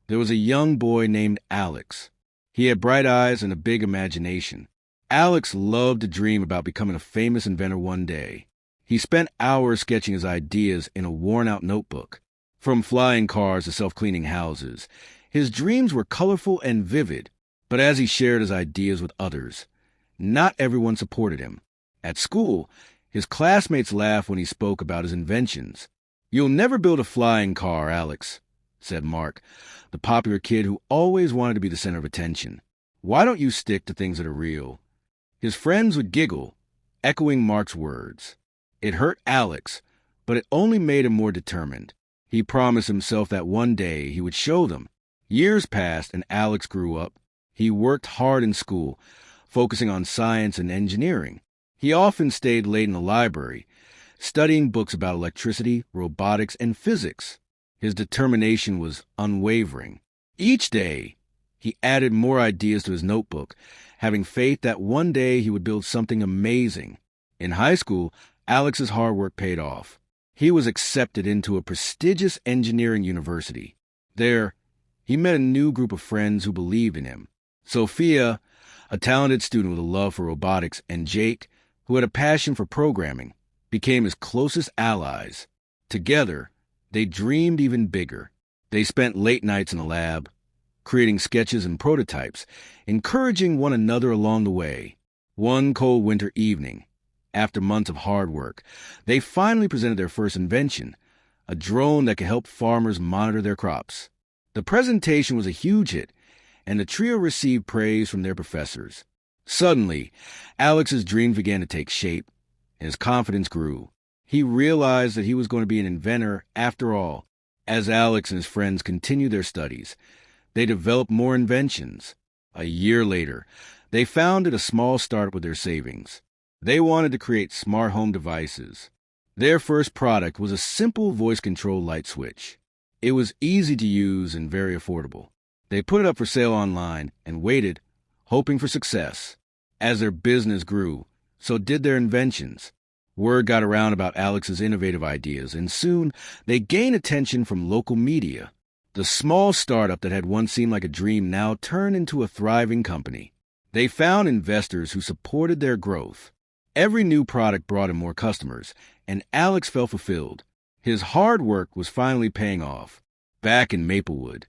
there was a young boy named Alex. He had bright eyes and a big imagination. Alex loved to dream about becoming a famous inventor one day. He spent hours sketching his ideas in a worn-out notebook. From flying cars to self-cleaning houses, his dreams were colorful and vivid. But as he shared his ideas with others, not everyone supported him. At school, his classmates laughed when he spoke about his inventions. "You'll never build a flying car, Alex," said Mark, the popular kid who always wanted to be the center of attention. "Why don't you stick to things that are real?" His friends would giggle, echoing Mark's words. It hurt Alex, but it only made him more determined. He promised himself that one day he would show them. Years passed and Alex grew up. He worked hard in school, focusing on science and engineering. He often stayed late in the library, studying books about electricity, robotics, and physics. His determination was unwavering. Each day, he added more ideas to his notebook, having faith that one day he would build something amazing. In high school, Alex's hard work paid off. He was accepted into a prestigious engineering university. There, he met a new group of friends who believed in him. Sophia, a talented student with a love for robotics, and Jake, who had a passion for programming, became his closest allies. Together, they dreamed even bigger. They spent late nights in the lab, creating sketches and prototypes, encouraging one another along the way. One cold winter evening, after months of hard work, they finally presented their first invention, a drone that could help farmers monitor their crops. The presentation was a huge hit, and the trio received praise from their professors. Suddenly, Alex's dreams began to take shape, and his confidence grew. He realized that he was going to be an inventor after all. As Alex and his friends continued their studies, they developed more inventions. A year later, they founded a small startup with their savings. They wanted to create smart home devices. Their first product was a simple voice-controlled light switch. It was easy to use and very affordable. They put it up for sale online and waited, hoping for success. As their business grew, so did their inventions. Word got around about Alex's innovative ideas, and soon they gained attention from local media. The small startup that had once seemed like a dream now turned into a thriving company. They found investors who supported their growth. Every new product brought in more customers, and Alex felt fulfilled. His hard work was finally paying off. Back in Maplewood,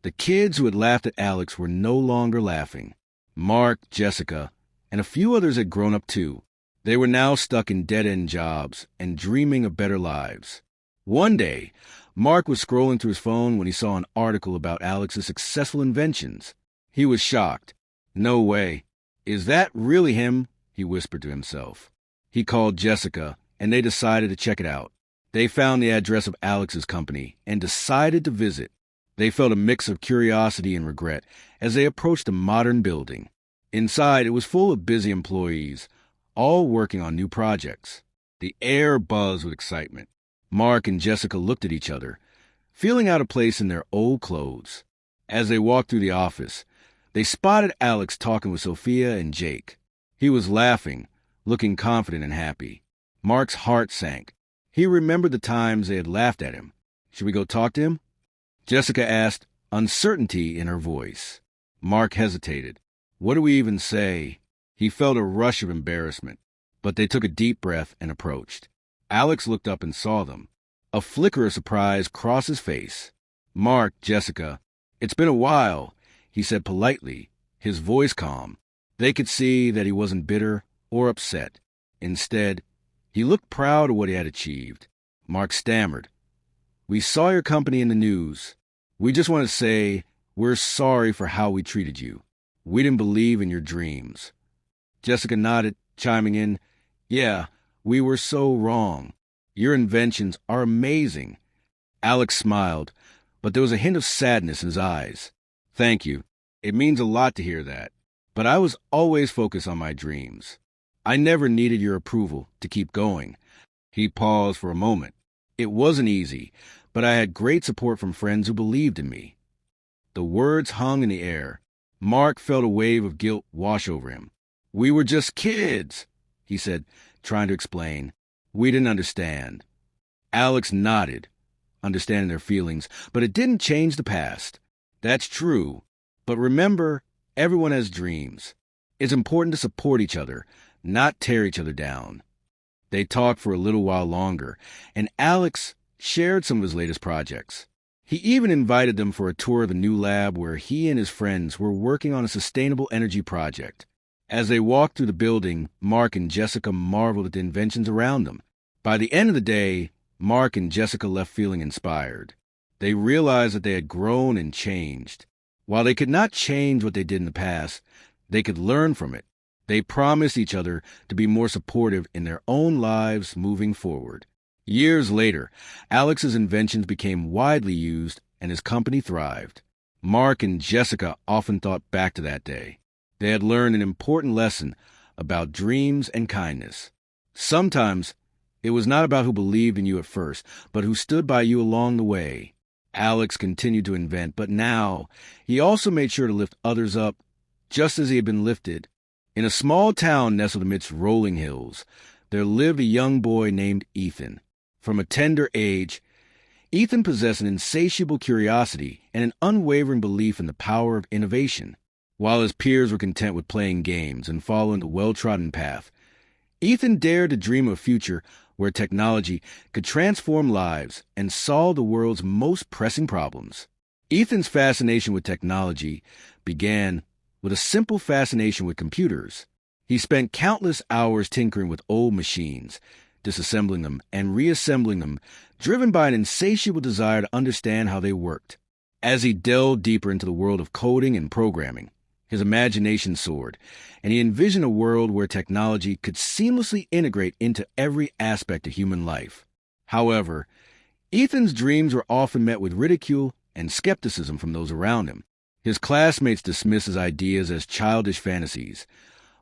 the kids who had laughed at Alex were no longer laughing. Mark, Jessica, and a few others had grown up too. They were now stuck in dead-end jobs and dreaming of better lives. One day, Mark was scrolling through his phone when he saw an article about Alex's successful inventions. He was shocked. "No way. Is that really him?" he whispered to himself. He called Jessica, and they decided to check it out. They found the address of Alex's company and decided to visit. They felt a mix of curiosity and regret as they approached a modern building. Inside, it was full of busy employees, all working on new projects. The air buzzed with excitement. Mark and Jessica looked at each other, feeling out of place in their old clothes. As they walked through the office, they spotted Alex talking with Sophia and Jake. He was laughing, looking confident and happy. Mark's heart sank. He remembered the times they had laughed at him. "Should we go talk to him?" Jessica asked, uncertainty in her voice. Mark hesitated. What do we even say? He felt a rush of embarrassment, but they took a deep breath and approached. Alex looked up and saw them. A flicker of surprise crossed his face. "Mark, Jessica, it's been a while," he said politely, his voice calm. They could see that he wasn't bitter or upset. Instead, he looked proud of what he had achieved. Mark stammered. "We saw your company in the news. We just want to say we're sorry for how we treated you. We didn't believe in your dreams." Jessica nodded, chiming in, "Yeah, we were so wrong. Your inventions are amazing." Alex smiled, but there was a hint of sadness in his eyes. "Thank you. It means a lot to hear that. But I was always focused on my dreams. I never needed your approval to keep going." He paused for a moment. "It wasn't easy, but I had great support from friends who believed in me." The words hung in the air. Mark felt a wave of guilt wash over him. "We were just kids," he said, trying to explain. "We didn't understand." Alex nodded. understanding their feelings, but it didn't change the past. That's true. But remember, everyone has dreams. It's important to support each other, not tear each other down. They talked for a little while longer, and Alex shared some of his latest projects. He even invited them for a tour of the new lab where he and his friends were working on a sustainable energy project. As they walked through the building, Mark and Jessica marveled at the inventions around them. By the end of the day, Mark and Jessica left feeling inspired. They realized that they had grown and changed. While they could not change what they did in the past, they could learn from it. They promised each other to be more supportive in their own lives moving forward. Years later, Alex's inventions became widely used and his company thrived. Mark and Jessica often thought back to that day. They had learned an important lesson about dreams and kindness. Sometimes, it was not about who believed in you at first, but who stood by you along the way. Alex continued to invent, but now he also made sure to lift others up, just as he had been lifted. In a small town nestled amidst rolling hills, there lived a young boy named Ethan. From a tender age, Ethan possessed an insatiable curiosity and an unwavering belief in the power of innovation. While his peers were content with playing games and following the well-trodden path, Ethan dared to dream of a future where technology could transform lives and solve the world's most pressing problems. Ethan's fascination with technology began with a simple fascination with computers. He spent countless hours tinkering with old machines, disassembling them and reassembling them, driven by an insatiable desire to understand how they worked. As he delved deeper into the world of coding and programming, his imagination soared, and he envisioned a world where technology could seamlessly integrate into every aspect of human life. However, Ethan's dreams were often met with ridicule and skepticism from those around him. His classmates dismissed his ideas as childish fantasies,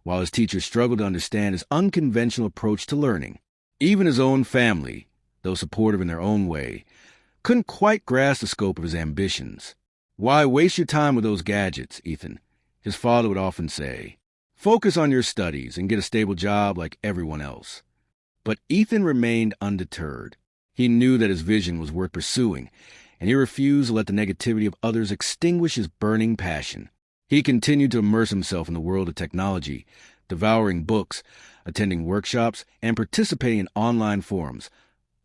while his teachers struggled to understand his unconventional approach to learning. Even his own family, though supportive in their own way, couldn't quite grasp the scope of his ambitions. "Why waste your time with those gadgets, Ethan?" his father would often say. "Focus on your studies and get a stable job like everyone else." But Ethan remained undeterred. He knew that his vision was worth pursuing, and he refused to let the negativity of others extinguish his burning passion. He continued to immerse himself in the world of technology, devouring books, attending workshops, and participating in online forums,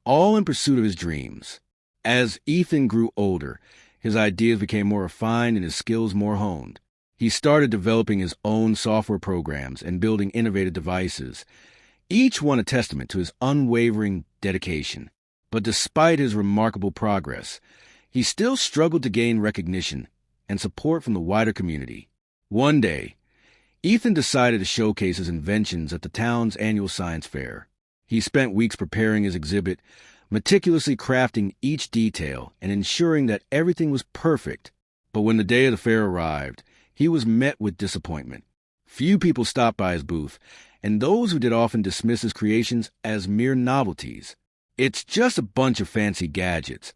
all in pursuit of his dreams. As Ethan grew older, his ideas became more refined and his skills more honed. He started developing his own software programs and building innovative devices, each one a testament to his unwavering dedication. But despite his remarkable progress, he still struggled to gain recognition and support from the wider community. One day, Ethan decided to showcase his inventions at the town's annual science fair. He spent weeks preparing his exhibit, meticulously crafting each detail and ensuring that everything was perfect. But when the day of the fair arrived, he was met with disappointment. Few people stopped by his booth, and those who did often dismissed his creations as mere novelties. "It's just a bunch of fancy gadgets,"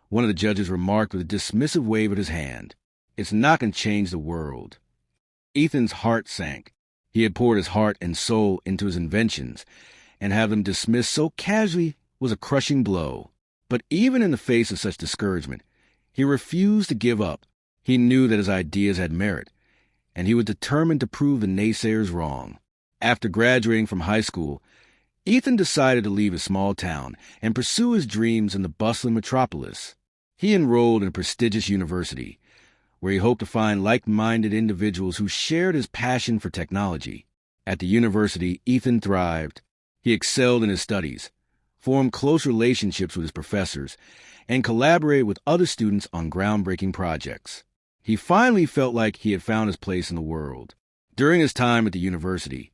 one of the judges remarked with a dismissive wave of his hand. "It's not going to change the world." Ethan's heart sank. He had poured his heart and soul into his inventions, and have them dismissed so casually was a crushing blow. But even in the face of such discouragement, he refused to give up. He knew that his ideas had merit, and he was determined to prove the naysayers wrong. After graduating from high school, Ethan decided to leave his small town and pursue his dreams in the bustling metropolis. He enrolled in a prestigious university, where he hoped to find like-minded individuals who shared his passion for technology. At the university, Ethan thrived. He excelled in his studies, formed close relationships with his professors, and collaborated with other students on groundbreaking projects. He finally felt like he had found his place in the world. During his time at the university,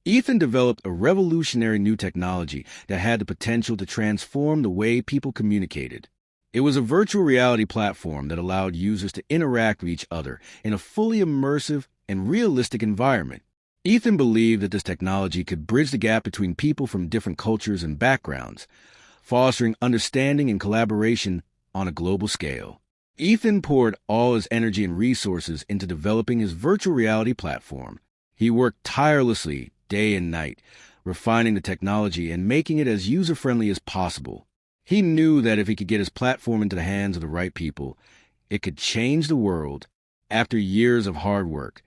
Ethan developed a revolutionary new technology that had the potential to transform the way people communicated. It was a virtual reality platform that allowed users to interact with each other in a fully immersive and realistic environment. Ethan believed that this technology could bridge the gap between people from different cultures and backgrounds, fostering understanding and collaboration on a global scale. Ethan poured all his energy and resources into developing his virtual reality platform. He worked tirelessly day and night, refining the technology and making it as user-friendly as possible. He knew that if he could get his platform into the hands of the right people, it could change the world. After years of hard work,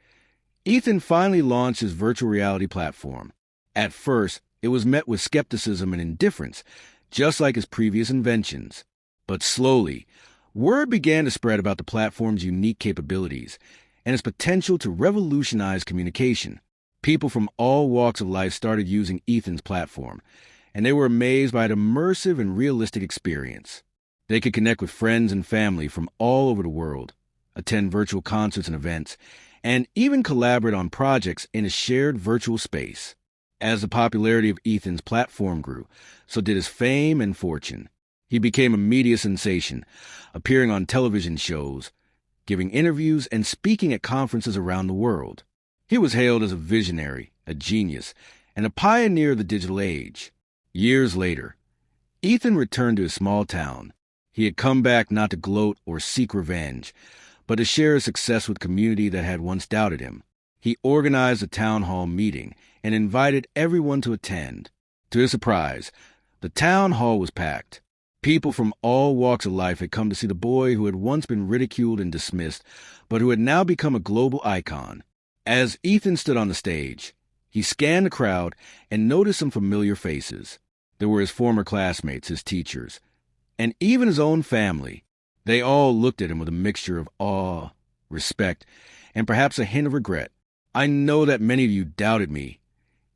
Ethan finally launched his virtual reality platform. At first, it was met with skepticism and indifference, just like his previous inventions. But slowly, word began to spread about the platform's unique capabilities and its potential to revolutionize communication. People from all walks of life started using Ethan's platform, and they were amazed by its immersive and realistic experience. They could connect with friends and family from all over the world, attend virtual concerts and events, and even collaborate on projects in a shared virtual space. As the popularity of Ethan's platform grew, so did his fame and fortune. He became a media sensation, appearing on television shows, giving interviews, and speaking at conferences around the world. He was hailed as a visionary, a genius, and a pioneer of the digital age. Years later, Ethan returned to his small town. He had come back not to gloat or seek revenge, but to share his success with a community that had once doubted him. He organized a town hall meeting and invited everyone to attend. To his surprise, the town hall was packed. People from all walks of life had come to see the boy who had once been ridiculed and dismissed, but who had now become a global icon. As Ethan stood on the stage, he scanned the crowd and noticed some familiar faces. There were his former classmates, his teachers, and even his own family. They all looked at him with a mixture of awe, respect, and perhaps a hint of regret. "I know that many of you doubted me,"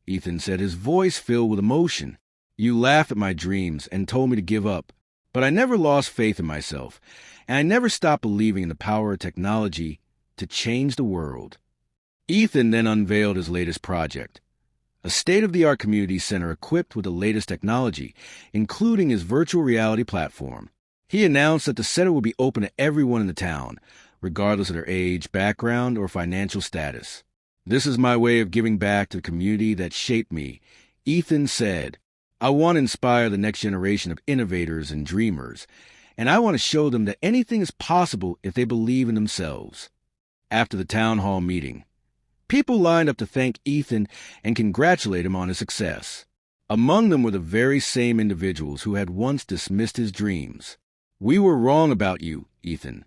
Ethan said, his voice filled with emotion. "You laughed at my dreams and told me to give up, but I never lost faith in myself, and I never stopped believing in the power of technology to change the world." Ethan then unveiled his latest project, a state-of-the-art community center equipped with the latest technology, including his virtual reality platform. He announced that the center would be open to everyone in the town, regardless of their age, background, or financial status. "This is my way of giving back to the community that shaped me," Ethan said. "I want to inspire the next generation of innovators and dreamers, and I want to show them that anything is possible if they believe in themselves." After the town hall meeting, people lined up to thank Ethan and congratulate him on his success. Among them were the very same individuals who had once dismissed his dreams. "We were wrong about you, Ethan,"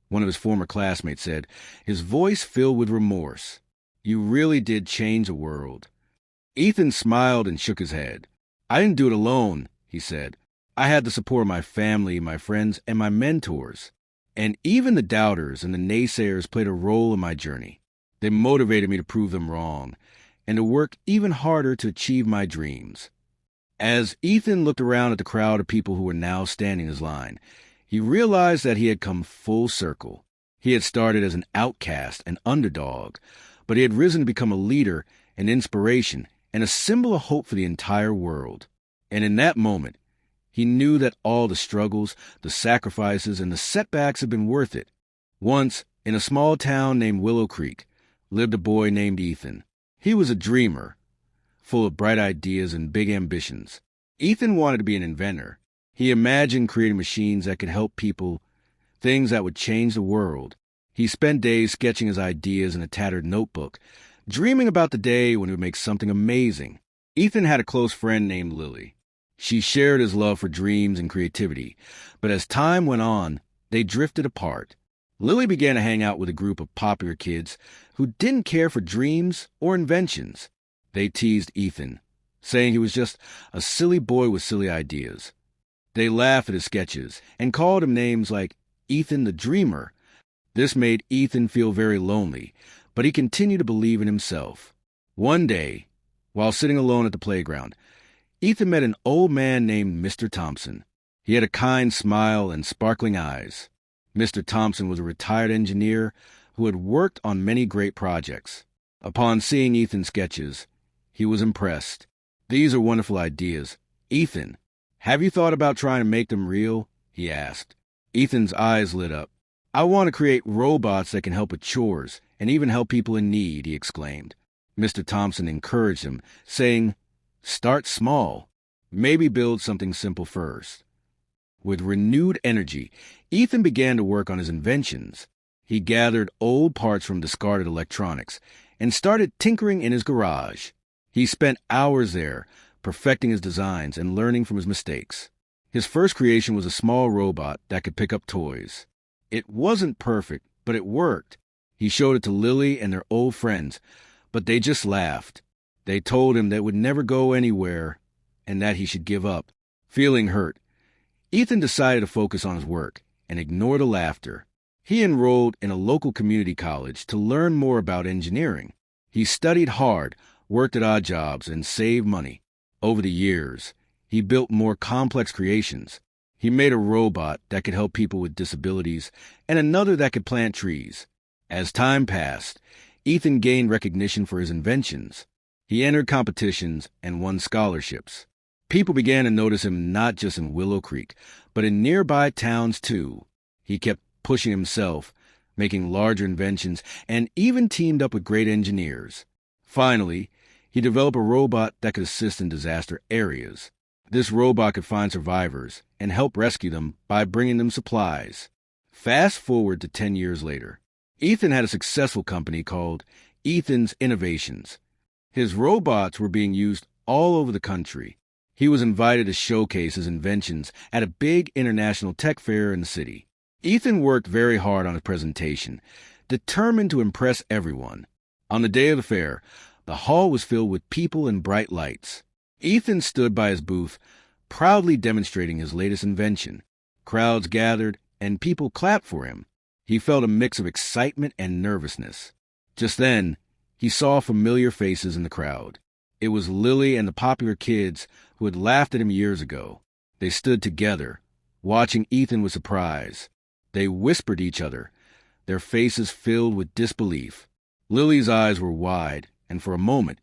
one of his former classmates said, his voice filled with remorse. "You really did change the world." Ethan smiled and shook his head. "I didn't do it alone," he said. "I had the support of my family, my friends, and my mentors. And even the doubters and the naysayers played a role in my journey. They motivated me to prove them wrong and to work even harder to achieve my dreams." As Ethan looked around at the crowd of people who were now standing in his line, he realized that he had come full circle. He had started as an outcast, an underdog, but he had risen to become a leader, an inspiration, and a symbol of hope for the entire world. And in that moment, he knew that all the struggles, the sacrifices, and the setbacks had been worth it. Once, in a small town named Willow Creek, lived a boy named Ethan. He was a dreamer, full of bright ideas and big ambitions. Ethan wanted to be an inventor. He imagined creating machines that could help people, things that would change the world. He spent days sketching his ideas in a tattered notebook, dreaming about the day when he would make something amazing. Ethan had a close friend named Lily. She shared his love for dreams and creativity, but as time went on, they drifted apart. Lily began to hang out with a group of popular kids who didn't care for dreams or inventions. They teased Ethan, saying he was just a silly boy with silly ideas. They laughed at his sketches and called him names like Ethan the Dreamer. This made Ethan feel very lonely, but he continued to believe in himself. One day, while sitting alone at the playground, Ethan met an old man named Mr. Thompson. He had a kind smile and sparkling eyes. Mr. Thompson was a retired engineer who had worked on many great projects. Upon seeing Ethan's sketches, he was impressed. "These are wonderful ideas. Ethan, have you thought about trying to make them real?" he asked. Ethan's eyes lit up. "I want to create robots that can help with chores and even help people in need," he exclaimed. Mr. Thompson encouraged him, saying, "Start small. Maybe build something simple first." With renewed energy, Ethan began to work on his inventions. He gathered old parts from discarded electronics and started tinkering in his garage. He spent hours there, perfecting his designs and learning from his mistakes. His first creation was a small robot that could pick up toys. It wasn't perfect, but it worked. He showed it to Lily and their old friends, but they just laughed. They told him that it would never go anywhere and that he should give up. Feeling hurt, Ethan decided to focus on his work and ignore the laughter. He enrolled in a local community college to learn more about engineering. He studied hard, worked at odd jobs, and saved money. Over the years, he built more complex creations. He made a robot that could help people with disabilities and another that could plant trees. As time passed, Ethan gained recognition for his inventions. He entered competitions and won scholarships. People began to notice him not just in Willow Creek, but in nearby towns too. He kept pushing himself, making larger inventions, and even teamed up with great engineers. Finally, he developed a robot that could assist in disaster areas. This robot could find survivors and help rescue them by bringing them supplies. Fast forward to 10 years later. Ethan had a successful company called Ethan's Innovations. His robots were being used all over the country. He was invited to showcase his inventions at a big international tech fair in the city. Ethan worked very hard on his presentation, determined to impress everyone. On the day of the fair, the hall was filled with people and bright lights. Ethan stood by his booth, proudly demonstrating his latest invention. Crowds gathered, and people clapped for him. He felt a mix of excitement and nervousness. Just then, he saw familiar faces in the crowd. It was Lily and the popular kids who had laughed at him years ago. They stood together, watching Ethan with surprise. They whispered to each other, their faces filled with disbelief. Lily's eyes were wide, and for a moment,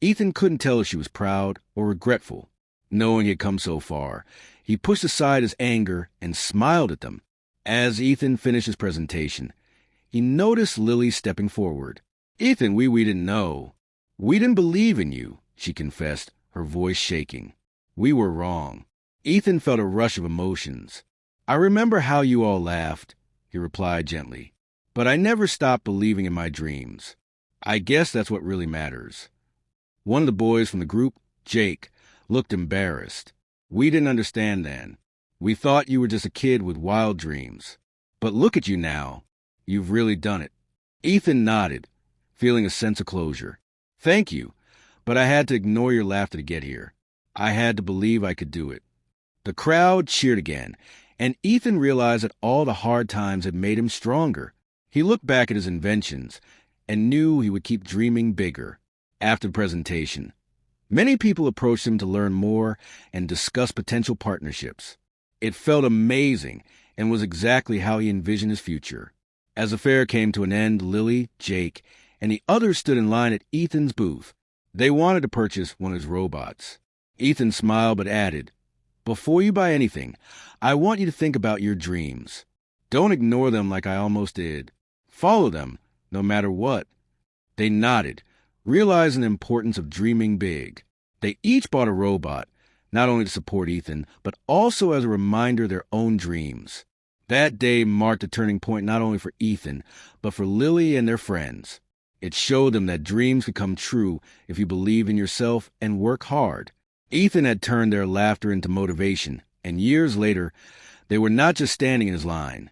Ethan couldn't tell if she was proud or regretful. Knowing he had come so far, he pushed aside his anger and smiled at them. As Ethan finished his presentation, he noticed Lily stepping forward. "Ethan, we didn't know. We didn't believe in you," she confessed, her voice shaking. "We were wrong." Ethan felt a rush of emotions. "I remember how you all laughed," he replied gently. "But I never stopped believing in my dreams. I guess that's what really matters." One of the boys from the group, Jake, looked embarrassed. "We didn't understand then. We thought you were just a kid with wild dreams. But look at you now. You've really done it." Ethan nodded, feeling a sense of closure. "Thank you, but I had to ignore your laughter to get here. I had to believe I could do it." The crowd cheered again, and Ethan realized that all the hard times had made him stronger. He looked back at his inventions and knew he would keep dreaming bigger. After the presentation, many people approached him to learn more and discuss potential partnerships. It felt amazing and was exactly how he envisioned his future. As the fair came to an end, Lily, Jake, and the others stood in line at Ethan's booth. They wanted to purchase one of his robots. Ethan smiled but added, "Before you buy anything, I want you to think about your dreams. Don't ignore them like I almost did. Follow them, no matter what." They nodded, realizing the importance of dreaming big. They each bought a robot, not only to support Ethan, but also as a reminder of their own dreams. That day marked a turning point not only for Ethan, but for Lily and their friends. It showed them that dreams could come true if you believe in yourself and work hard. Ethan had turned their laughter into motivation, and years later, they were not just standing in his line.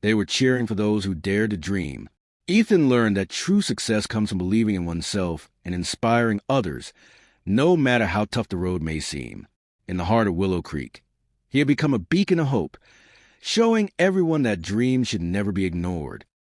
They were cheering for those who dared to dream. Ethan learned that true success comes from believing in oneself and inspiring others, no matter how tough the road may seem. In the heart of Willow Creek, he had become a beacon of hope, showing everyone that dreams should never be ignored.